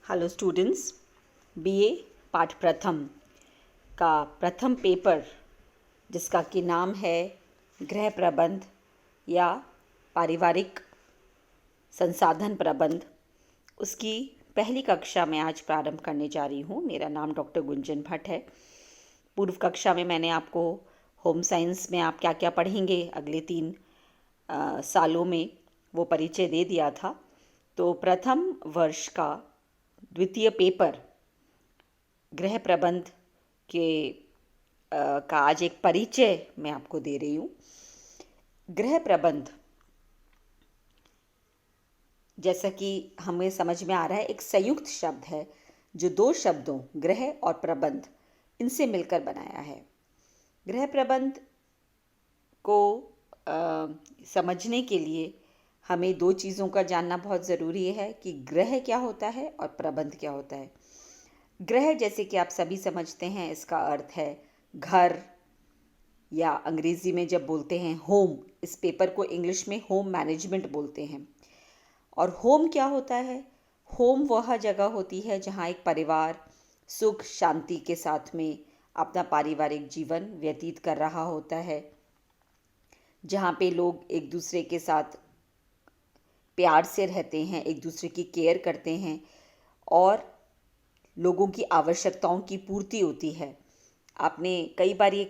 Hello students, BA पाठ प्रथम का प्रथम पेपर जिसका कि नाम है गृह प्रबंध या पारिवारिक संसाधन प्रबंध, उसकी पहली कक्षा में आज प्रारंभ करने जा रही हूँ। मेरा नाम डॉक्टर गुंजन भट्ट है। पूर्व कक्षा में मैंने आपको होम साइंस में आप क्या क्या पढ़ेंगे अगले 3 सालों में वो परिचय दे दिया था। तो प्रथम वर्ष का द्वितीय पेपर गृह प्रबंध के का आज एक परिचय मैं आपको दे रही हूँ। गृह प्रबंध, जैसा कि हमें समझ में आ रहा है, एक संयुक्त शब्द है जो 2 शब्दों गृह और प्रबंध इनसे मिलकर बनाया है। गृह प्रबंध को समझने के लिए हमें 2 चीज़ों का जानना बहुत ज़रूरी है कि गृह क्या होता है और प्रबंध क्या होता है। गृह, जैसे कि आप सभी समझते हैं, इसका अर्थ है घर, या अंग्रेज़ी में जब बोलते हैं होम, इस पेपर को इंग्लिश में होम मैनेजमेंट बोलते हैं। और होम क्या होता है? होम वह जगह होती है जहाँ एक परिवार सुख शांति के साथ में अपना पारिवारिक जीवन व्यतीत कर रहा होता है, जहाँ पे लोग एक दूसरे के साथ प्यार से रहते हैं, एक दूसरे की केयर करते हैं और लोगों की आवश्यकताओं की पूर्ति होती है। आपने कई बार ये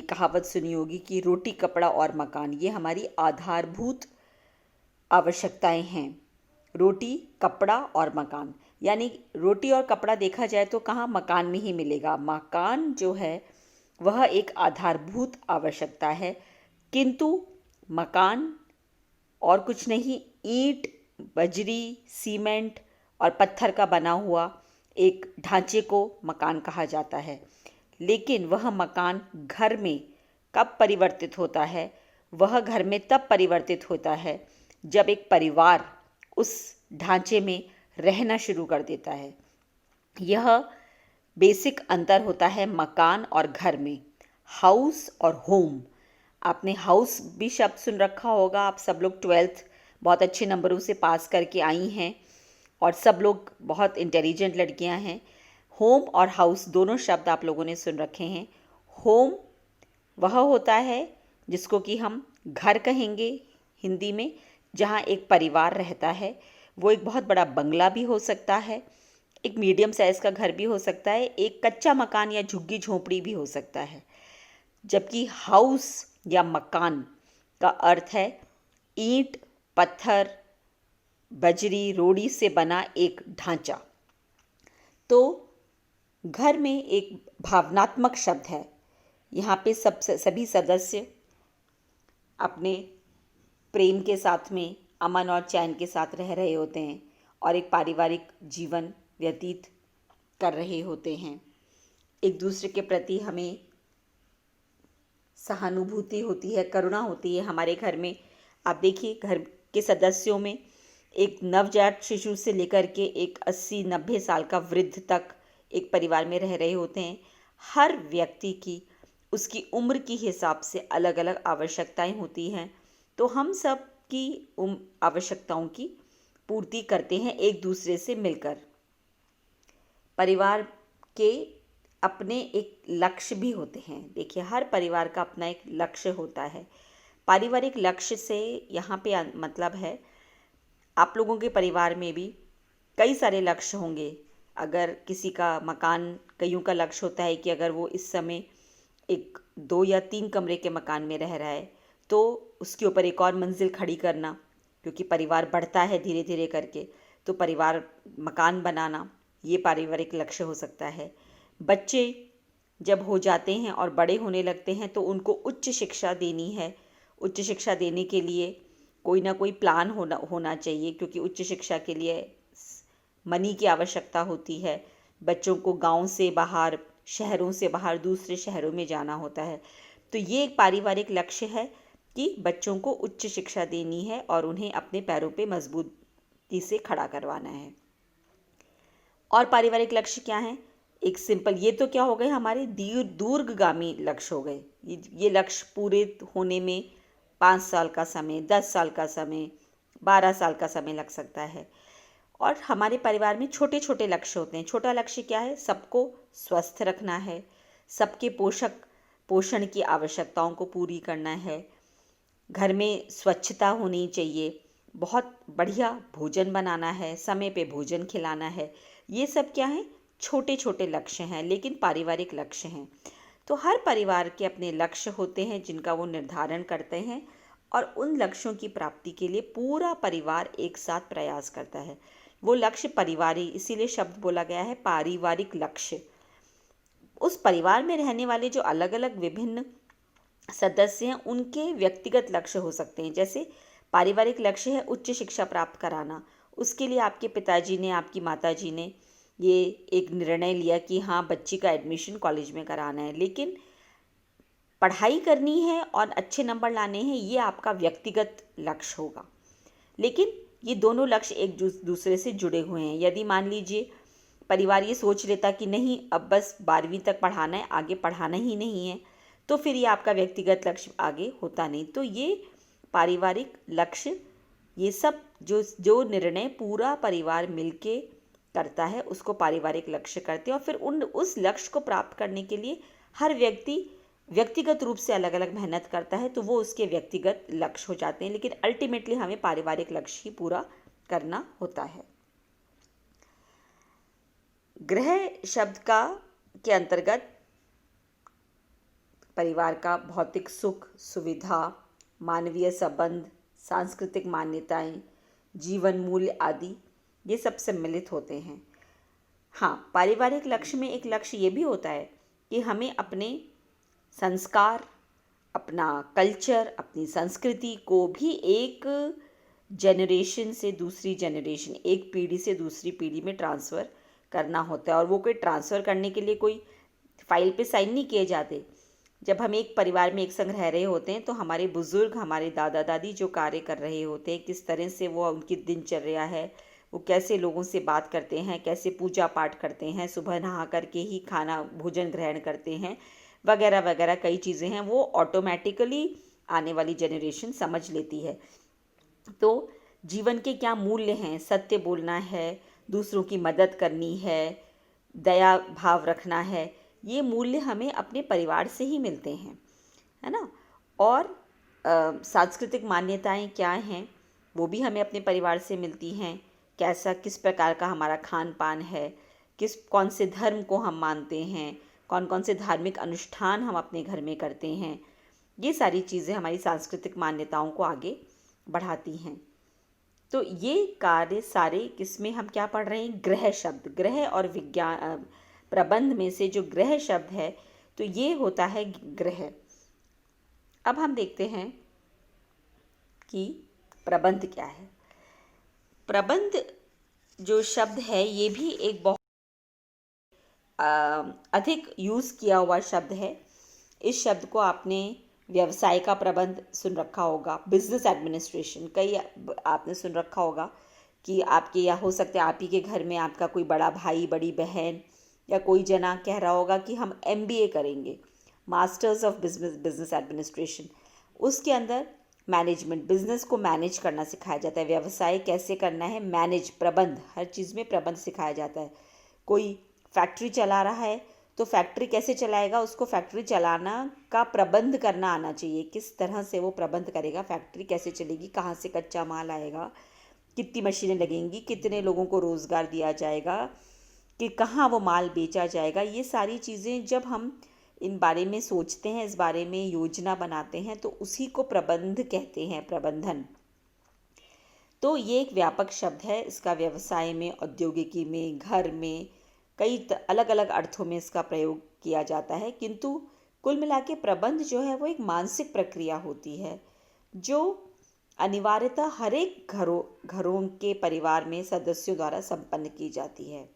कहावत सुनी होगी कि रोटी कपड़ा और मकान, ये हमारी आधारभूत आवश्यकताएं हैं। रोटी, कपड़ा और मकान, यानी रोटी और कपड़ा देखा जाए तो कहाँ, मकान में ही मिलेगा। मकान जो है वह एक आधारभूत आवश्यकता है, किंतु मकान और कुछ नहीं, ईंट, बजरी, सीमेंट और पत्थर का बना हुआ एक ढांचे को मकान कहा जाता है। लेकिन वह मकान घर में कब परिवर्तित होता है? वह घर में तब परिवर्तित होता है जब एक परिवार उस ढांचे में रहना शुरू कर देता है। यह बेसिक अंतर होता है मकान और घर में, हाउस और होम। आपने हाउस भी शब्द सुन रखा होगा। आप सब लोग 12th बहुत अच्छे नंबरों से पास करके आई हैं और सब लोग बहुत इंटेलिजेंट लड़कियां हैं। होम और हाउस दोनों शब्द आप लोगों ने सुन रखे हैं। होम वह होता है जिसको कि हम घर कहेंगे हिंदी में, जहाँ एक परिवार रहता है। वो एक बहुत बड़ा बंगला भी हो सकता है, एक मीडियम साइज़ का घर भी हो सकता है, एक कच्चा मकान या झुग्गी झोंपड़ी भी हो सकता है। जबकि हाउस या मकान का अर्थ है ईंट, पत्थर, बजरी, रोड़ी से बना एक ढांचा। तो घर में एक भावनात्मक शब्द है। यहाँ पे सभी सदस्य अपने प्रेम के साथ में, अमन और चैन के साथ रह रहे होते हैं और एक पारिवारिक जीवन व्यतीत कर रहे होते हैं। एक दूसरे के प्रति हमें सहानुभूति होती है, करुणा होती है। हमारे घर में आप देखिए, घर के सदस्यों में एक नवजात शिशु से लेकर के एक 80-90 साल का वृद्ध तक एक परिवार में रह रहे होते हैं। हर व्यक्ति की उसकी उम्र के हिसाब से अलग अलग आवश्यकताएं होती हैं। तो हम सब की आवश्यकताओं की पूर्ति करते हैं एक दूसरे से मिलकर। परिवार के अपने एक लक्ष्य भी होते हैं। देखिए, हर परिवार का अपना एक लक्ष्य होता है। पारिवारिक लक्ष्य से यहाँ पे मतलब है, आप लोगों के परिवार में भी कई सारे लक्ष्य होंगे। अगर किसी का मकान, कईयों का लक्ष्य होता है कि अगर वो इस समय एक 2 या 3 कमरे के मकान में रह रहा है तो उसके ऊपर एक और मंजिल खड़ी करना, क्योंकि परिवार बढ़ता है धीरे धीरे करके, तो परिवार मकान बनाना, ये पारिवारिक लक्ष्य हो सकता है। बच्चे जब हो जाते हैं और बड़े होने लगते हैं तो उनको उच्च शिक्षा देनी है। उच्च शिक्षा देने के लिए कोई ना कोई प्लान होना चाहिए, क्योंकि उच्च शिक्षा के लिए मनी की आवश्यकता होती है। बच्चों को गांव से बाहर, शहरों से बाहर दूसरे शहरों में जाना होता है। तो ये एक पारिवारिक लक्ष्य है कि बच्चों को उच्च शिक्षा देनी है और उन्हें अपने पैरों पे मजबूती से खड़ा करवाना है। और पारिवारिक लक्ष्य क्या है? एक सिंपल, ये तो क्या हो गए, हमारे दूरगामी लक्ष्य हो गए। ये लक्ष्य पूरे होने में 5 साल का समय, 10 साल का समय, 12 साल का समय लग सकता है। और हमारे परिवार में छोटे छोटे लक्ष्य होते हैं। छोटा लक्ष्य क्या है? सबको स्वस्थ रखना है, सबके पोषण की आवश्यकताओं को पूरी करना है, घर में स्वच्छता होनी चाहिए, बहुत बढ़िया भोजन बनाना है, समय पे भोजन खिलाना है। ये सब क्या है? छोटे छोटे लक्ष्य हैं, लेकिन पारिवारिक लक्ष्य हैं। तो हर परिवार के अपने लक्ष्य होते हैं जिनका वो निर्धारण करते हैं, और उन लक्ष्यों की प्राप्ति के लिए पूरा परिवार एक साथ प्रयास करता है। वो लक्ष्य परिवारी, इसीलिए शब्द बोला गया है पारिवारिक लक्ष्य। उस परिवार में रहने वाले जो अलग अलग विभिन्न सदस्य हैं, उनके व्यक्तिगत लक्ष्य हो सकते हैं। जैसे पारिवारिक लक्ष्य है उच्च शिक्षा प्राप्त कराना, उसके लिए आपके पिताजी ने, आपकी माताजी ने ये एक निर्णय लिया कि हाँ, बच्ची का एडमिशन कॉलेज में कराना है, लेकिन पढ़ाई करनी है और अच्छे नंबर लाने हैं, ये आपका व्यक्तिगत लक्ष्य होगा। लेकिन ये दोनों लक्ष्य एक दूसरे से जुड़े हुए हैं। यदि मान लीजिए परिवार ये सोच लेता कि नहीं, अब बस 12वीं तक पढ़ाना है, आगे पढ़ाना ही नहीं है, तो फिर ये आपका व्यक्तिगत लक्ष्य आगे होता नहीं। तो ये पारिवारिक लक्ष्य, ये सब जो निर्णय पूरा परिवार मिलके करता है, उसको पारिवारिक लक्ष्य करते हैं। और फिर उस लक्ष्य को प्राप्त करने के लिए हर व्यक्ति व्यक्तिगत रूप से अलग अलग मेहनत करता है, तो वो उसके व्यक्तिगत लक्ष्य हो जाते हैं, लेकिन अल्टीमेटली हमें पारिवारिक लक्ष्य ही पूरा करना होता है। गृह शब्द के अंतर्गत परिवार का भौतिक सुख, सुविधा, मानवीय संबंध, सांस्कृतिक मान्यताएं, जीवन मूल्य आदि ये सब सम्मिलित होते हैं। हाँ, पारिवारिक लक्ष्य में एक लक्ष्य ये भी होता है कि हमें अपने संस्कार, अपना कल्चर, अपनी संस्कृति को भी एक जनरेशन से दूसरी जनरेशन, एक पीढ़ी से दूसरी पीढ़ी में ट्रांसफ़र करना होता है। और वो कोई ट्रांसफ़र करने के लिए कोई फाइल पे साइन नहीं किए जाते। जब हम एक परिवार में एक संग रह रहे होते हैं, तो हमारे बुज़ुर्ग, हमारे दादा दादी जो कार्य कर रहे होते हैं, किस तरह से वो उनकी दिनचर्या है, वो कैसे लोगों से बात करते हैं, कैसे पूजा पाठ करते हैं, सुबह नहा करके ही खाना भोजन ग्रहण करते हैं, वगैरह वगैरह कई चीज़ें हैं, वो ऑटोमेटिकली आने वाली जनरेशन समझ लेती है। तो जीवन के क्या मूल्य हैं? सत्य बोलना है, दूसरों की मदद करनी है, दया भाव रखना है, ये मूल्य हमें अपने परिवार से ही मिलते हैं, है ना। और सांस्कृतिक मान्यताएं क्या हैं, वो भी हमें अपने परिवार से मिलती हैं। किस प्रकार का हमारा खान पान है, कौन से धर्म को हम मानते हैं, कौन कौन से धार्मिक अनुष्ठान हम अपने घर में करते हैं, ये सारी चीज़ें हमारी सांस्कृतिक मान्यताओं को आगे बढ़ाती हैं। तो ये कार्य सारे किसमें हम क्या पढ़ रहे हैं? गृह शब्द, गृह और विज्ञान प्रबंध में से जो गृह शब्द है, तो ये होता है गृह। अब हम देखते हैं कि प्रबंध क्या है। प्रबंध जो शब्द है, ये भी एक बहुत अधिक यूज़ किया हुआ शब्द है। इस शब्द को आपने व्यवसाय का प्रबंध सुन रखा होगा, बिजनेस एडमिनिस्ट्रेशन, कई आपने सुन रखा होगा कि आपके या हो सकते हैं आप ही के घर में आपका कोई बड़ा भाई, बड़ी बहन या कोई जना कह रहा होगा कि हम MBA करेंगे, मास्टर्स ऑफ बिजनेस एडमिनिस्ट्रेशन। उसके अंदर मैनेजमेंट, बिजनेस को मैनेज करना सिखाया जाता है, व्यवसाय कैसे करना है, प्रबंध, हर चीज़ में प्रबंध सिखाया जाता है। कोई फैक्ट्री चला रहा है तो फैक्ट्री कैसे चलाएगा, उसको फैक्ट्री चलाना का प्रबंध करना आना चाहिए। किस तरह से वो प्रबंध करेगा, फैक्ट्री कैसे चलेगी, कहाँ से कच्चा माल आएगा, कितनी मशीनें लगेंगी, कितने लोगों को रोज़गार दिया जाएगा, कि कहाँ वो माल बेचा जाएगा। ये सारी चीज़ें जब हम इन बारे में सोचते हैं, इस बारे में योजना बनाते हैं, तो उसी को प्रबंध कहते हैं, प्रबंधन। तो ये एक व्यापक शब्द है। इसका व्यवसाय में, औद्योगिकी में, घर में कई अलग अलग अर्थों में इसका प्रयोग किया जाता है। किंतु कुल मिला के प्रबंध जो है वो एक मानसिक प्रक्रिया होती है, जो अनिवार्यतः हर एक घरों के परिवार में सदस्यों द्वारा संपन्न की जाती है।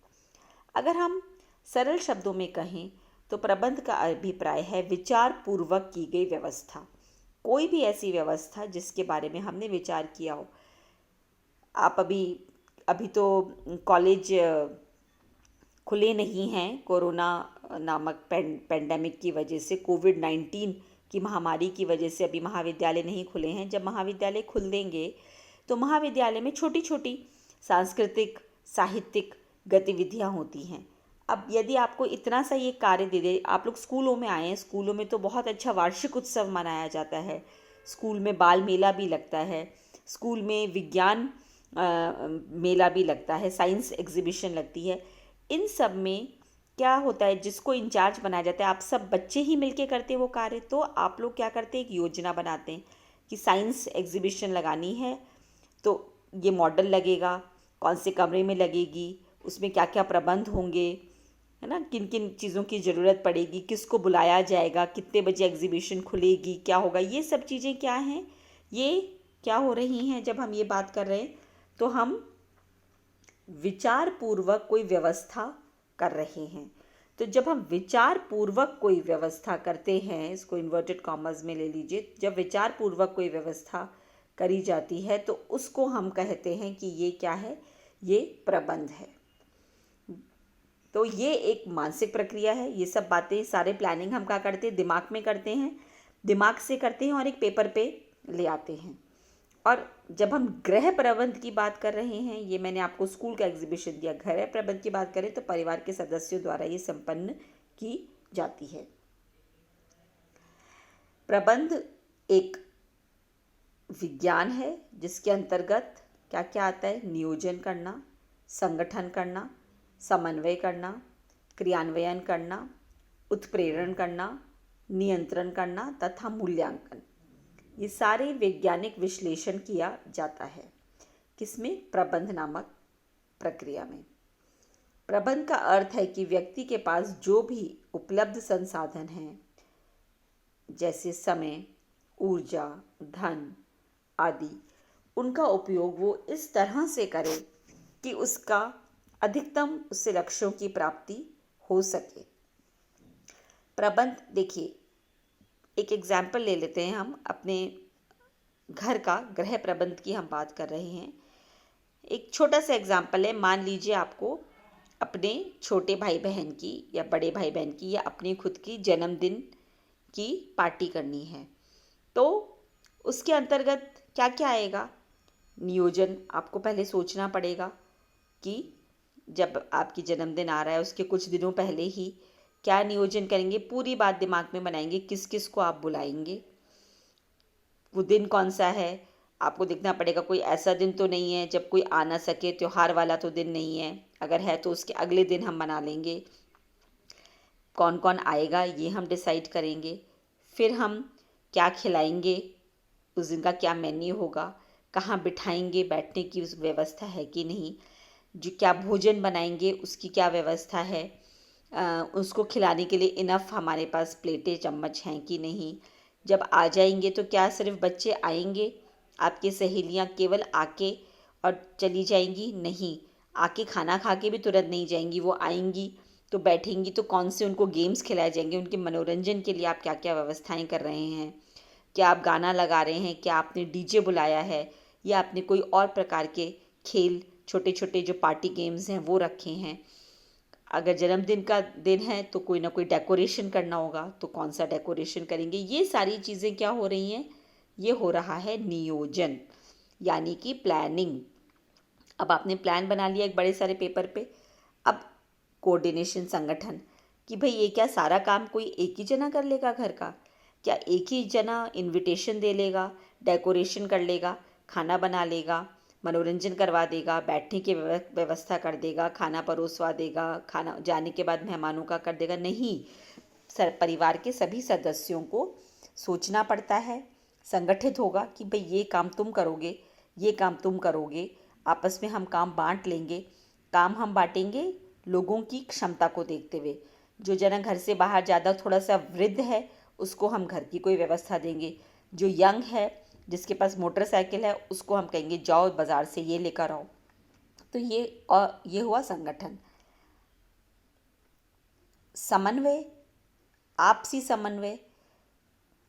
अगर हम सरल शब्दों में कहें तो प्रबंध का अभिप्राय है विचार पूर्वक की गई व्यवस्था। कोई भी ऐसी व्यवस्था जिसके बारे में हमने विचार किया हो। आप अभी तो कॉलेज खुले नहीं हैं, कोरोना नामक पेंडेमिक की वजह से, कोविड-19 की महामारी की वजह से अभी महाविद्यालय नहीं खुले हैं। जब महाविद्यालय खुल देंगे तो महाविद्यालय में छोटी छोटी सांस्कृतिक साहित्यिक गतिविधियाँ होती हैं। अब यदि आपको इतना सा ये कार्य दे दे, आप लोग स्कूलों में आए हैं, स्कूलों में तो बहुत अच्छा वार्षिक उत्सव मनाया जाता है, स्कूल में बाल मेला भी लगता है, स्कूल में विज्ञान मेला भी लगता है, साइंस एग्जीबिशन लगती है। इन सब में क्या होता है, जिसको इंचार्ज बनाया जाता है, आप सब बच्चे ही मिलके करते हैं वो कार्य, तो आप लोग क्या करते हैं, एक योजना बनाते हैं कि साइंस एग्जीबिशन लगानी है, तो ये मॉडल लगेगा, कौन से कमरे में लगेगी, उसमें क्या क्या प्रबंध होंगे, है ना, किन किन चीज़ों की ज़रूरत पड़ेगी, किसको बुलाया जाएगा, कितने बजे एग्जीबिशन खुलेगी, क्या होगा, ये सब चीज़ें क्या हैं, ये क्या हो रही हैं। जब हम ये बात कर रहे हैं तो हम विचार पूर्वक कोई व्यवस्था कर रहे हैं। तो जब हम विचार पूर्वक कोई व्यवस्था करते हैं, इसको इन्वर्टेड कॉमर्स में ले लीजिए, जब विचार पूर्वक कोई व्यवस्था करी जाती है तो उसको हम कहते हैं कि ये क्या है, ये प्रबंध है। तो ये एक मानसिक प्रक्रिया है। ये सब बातें, सारे प्लानिंग हम क्या करते हैं, दिमाग में करते हैं, दिमाग से करते हैं और एक पेपर पे ले आते हैं। और जब हम गृह प्रबंध की बात कर रहे हैं, ये मैंने आपको स्कूल का एग्जीबिशन दिया, गृह प्रबंध की बात करें तो परिवार के सदस्यों द्वारा ये संपन्न की जाती है। प्रबंध एक विज्ञान है जिसके अंतर्गत क्या क्या आता है, नियोजन करना, संगठन करना, समन्वय करना, क्रियान्वयन करना, उत्प्रेरण करना, नियंत्रण करना तथा मूल्यांकन। ये सारे वैज्ञानिक विश्लेषण किया जाता है किसमें, प्रबंध नामक प्रक्रिया में। प्रबंध का अर्थ है कि व्यक्ति के पास जो भी उपलब्ध संसाधन हैं, जैसे समय, ऊर्जा, धन आदि, उनका उपयोग वो इस तरह से करे कि उसका अधिकतम उससे लक्ष्यों की प्राप्ति हो सके। प्रबंध, देखिए एक एग्जाम्पल ले लेते हैं, हम अपने घर का गृह प्रबंध की हम बात कर रहे हैं। एक छोटा सा एग्जाम्पल है, मान लीजिए आपको अपने छोटे भाई बहन की या बड़े भाई बहन की या अपनी खुद की जन्मदिन की पार्टी करनी है, तो उसके अंतर्गत क्या क्या आएगा, नियोजन आपको पहले सोचना पड़ेगा कि जब आपकी जन्मदिन आ रहा है उसके कुछ दिनों पहले ही क्या नियोजन करेंगे, पूरी बात दिमाग में बनाएंगे, किस किस को आप बुलाएंगे, वो दिन कौन सा है, आपको देखना पड़ेगा कोई ऐसा दिन तो नहीं है जब कोई आ ना सके, त्योहार वाला तो दिन नहीं है, अगर है तो उसके अगले दिन हम मना लेंगे, कौन कौन आएगा ये हम डिसाइड करेंगे, फिर हम क्या खिलाएंगे, उस दिन का क्या मेन्यू होगा, कहाँ बिठाएंगे, बैठने की उस व्यवस्था है कि नहीं, जो क्या भोजन बनाएंगे उसकी क्या व्यवस्था है, उसको खिलाने के लिए इनफ हमारे पास प्लेटें चम्मच हैं कि नहीं, जब आ जाएंगे तो क्या सिर्फ बच्चे आएंगे, आपकी सहेलियां केवल आके और चली जाएंगी, नहीं, आके खाना खा के भी तुरंत नहीं जाएंगी, वो आएंगी तो बैठेंगी, तो कौन से उनको गेम्स खिलाए जाएंगे, उनके मनोरंजन के लिए आप क्या क्या व्यवस्थाएं कर रहे हैं, क्या आप गाना लगा रहे हैं, क्या आपने डीजे बुलाया है, या आपने कोई और प्रकार के खेल, छोटे छोटे जो पार्टी गेम्स हैं वो रखे हैं, अगर जन्मदिन का दिन है तो कोई ना कोई डेकोरेशन करना होगा, तो कौन सा डेकोरेशन करेंगे, ये सारी चीज़ें क्या हो रही हैं, ये हो रहा है नियोजन, यानी कि प्लानिंग। अब आपने प्लान बना लिया एक बड़े सारे पेपर पे, अब कोऑर्डिनेशन, संगठन, कि भाई ये क्या सारा काम कोई एक ही जना कर लेगा घर का, क्या एक ही जना इनविटेशन दे लेगा, डेकोरेशन कर लेगा, खाना बना लेगा, मनोरंजन करवा देगा, बैठने की व्यवस्था कर देगा, खाना परोसवा देगा, खाना जाने के बाद मेहमानों का कर देगा, नहीं, परिवार के सभी सदस्यों को सोचना पड़ता है, संगठित होगा कि भाई ये काम तुम करोगे, ये काम तुम करोगे, आपस में हम काम बांट लेंगे, काम हम बांटेंगे लोगों की क्षमता को देखते हुए, जो जना घर से बाहर ज़्यादा थोड़ा सा वृद्ध है उसको हम घर की कोई व्यवस्था देंगे, जो यंग है जिसके पास मोटरसाइकिल है उसको हम कहेंगे जाओ बाज़ार से ये लेकर आओ। तो ये हुआ संगठन। समन्वय, आपसी समन्वय,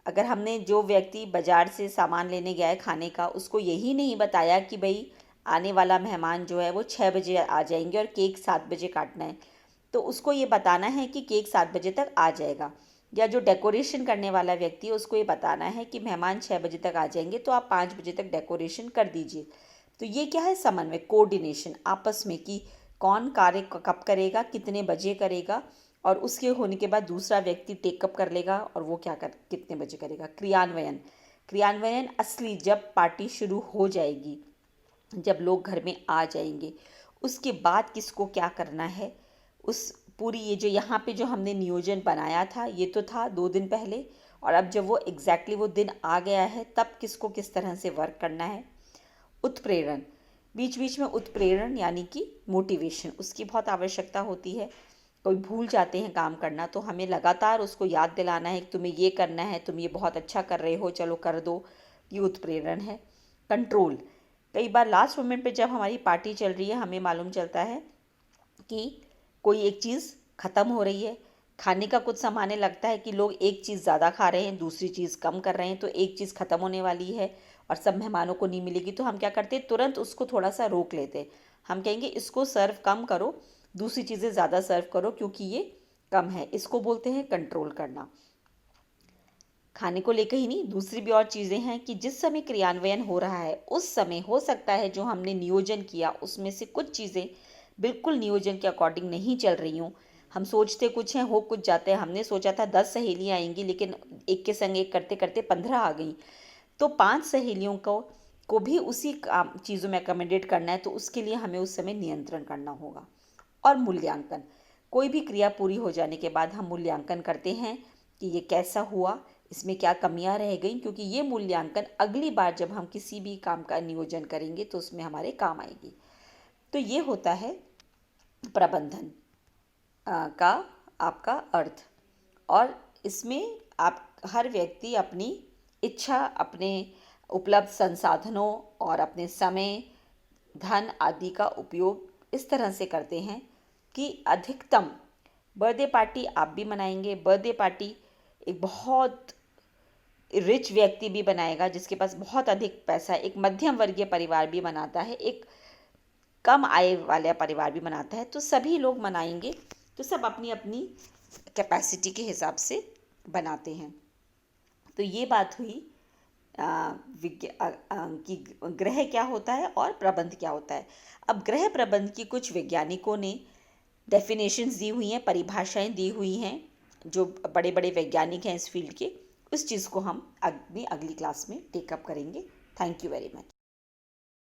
अगर हमने जो व्यक्ति बाज़ार से सामान लेने गया है खाने का, उसको यही नहीं बताया कि भाई आने वाला मेहमान जो है वो 6 बजे आ जाएंगे और केक 7 बजे काटना है, तो उसको ये बताना है कि केक 7 बजे तक आ जाएगा, या जो डेकोरेशन करने वाला व्यक्ति है उसको ये बताना है कि मेहमान 6 बजे तक आ जाएंगे तो आप 5 बजे तक डेकोरेशन कर दीजिए, तो ये क्या है, समन्वय, कोऑर्डिनेशन आपस में, कि कौन कार्य कब करेगा, कितने बजे करेगा, और उसके होने के बाद दूसरा व्यक्ति टेकअप कर लेगा और वो क्या कर कितने बजे करेगा। क्रियान्वयन, क्रियान्वयन असली जब पार्टी शुरू हो जाएगी, जब लोग घर में आ जाएंगे, उसके बाद किसको क्या करना है, उस पूरी ये जो यहाँ पे जो हमने नियोजन बनाया था, ये तो था 2 दिन पहले, और अब जब वो एग्जैक्टली वो दिन आ गया है, तब किसको किस तरह से वर्क करना है। उत्प्रेरण, बीच बीच में उत्प्रेरण यानी कि मोटिवेशन, उसकी बहुत आवश्यकता होती है। कोई भूल जाते हैं काम करना, तो हमें लगातार उसको याद दिलाना है कि तुम्हें ये करना है, तुम ये बहुत अच्छा कर रहे हो, चलो कर दो, ये उत्प्रेरण है। कंट्रोल, कई बार लास्ट मोमेंट पे जब हमारी पार्टी चल रही है, हमें मालूम चलता है कि कोई एक चीज़ ख़त्म हो रही है, खाने का कुछ सामान लगता है कि लोग एक चीज़ ज़्यादा खा रहे हैं, दूसरी चीज़ कम कर रहे हैं, तो एक चीज़ ख़त्म होने वाली है और सब मेहमानों को नहीं मिलेगी, तो हम क्या करते हैं, तुरंत उसको थोड़ा सा रोक लेते हैं। हम कहेंगे इसको सर्व कम करो, दूसरी चीज़ें ज़्यादा सर्व करो क्योंकि ये कम है। इसको बोलते हैं कंट्रोल करना। खाने को लेकर ही नहीं, दूसरी भी और चीज़ें हैं कि जिस समय क्रियान्वयन हो रहा है, उस समय हो सकता है जो हमने नियोजन किया उसमें से कुछ चीज़ें बिल्कुल नियोजन के अकॉर्डिंग नहीं चल रही हूँ। हम सोचते कुछ हैं, हो कुछ जाते हैं। हमने सोचा था 10 सहेलियाँ आएंगी, लेकिन एक के संग एक करते करते 15 आ गई, तो 5 सहेलियों को भी उसी काम चीज़ों में अकोमोडेट करना है, तो उसके लिए हमें उस समय नियंत्रण करना होगा। और मूल्यांकन, कोई भी क्रिया पूरी हो जाने के बाद हम मूल्यांकन करते हैं कि ये कैसा हुआ, इसमें क्या कमियां रह गई, क्योंकि ये मूल्यांकन अगली बार जब हम किसी भी काम का नियोजन करेंगे तो उसमें हमारे काम आएगी। तो ये होता है प्रबंधन का आपका अर्थ। और इसमें आप हर व्यक्ति अपनी इच्छा, अपने उपलब्ध संसाधनों और अपने समय, धन आदि का उपयोग इस तरह से करते हैं कि अधिकतम बर्थडे पार्टी आप भी मनाएंगे। बर्थडे पार्टी एक बहुत रिच व्यक्ति भी बनाएगा जिसके पास बहुत अधिक पैसा है, एक मध्यम वर्गीय परिवार भी मनाता है, एक कम आय वाला परिवार भी मनाता है, तो सभी लोग मनाएंगे। तो सब अपनी अपनी कैपेसिटी के हिसाब से बनाते हैं। तो ये बात हुई कि ग्रह क्या होता है और प्रबंध क्या होता है। अब ग्रह प्रबंध की कुछ वैज्ञानिकों ने डेफिनेशंस दी हुई हैं, परिभाषाएं दी हुई हैं, जो बड़े बड़े वैज्ञानिक हैं इस फील्ड के। उस चीज़ को हम अपनी अगली क्लास में टेकअप करेंगे। Thank you very much.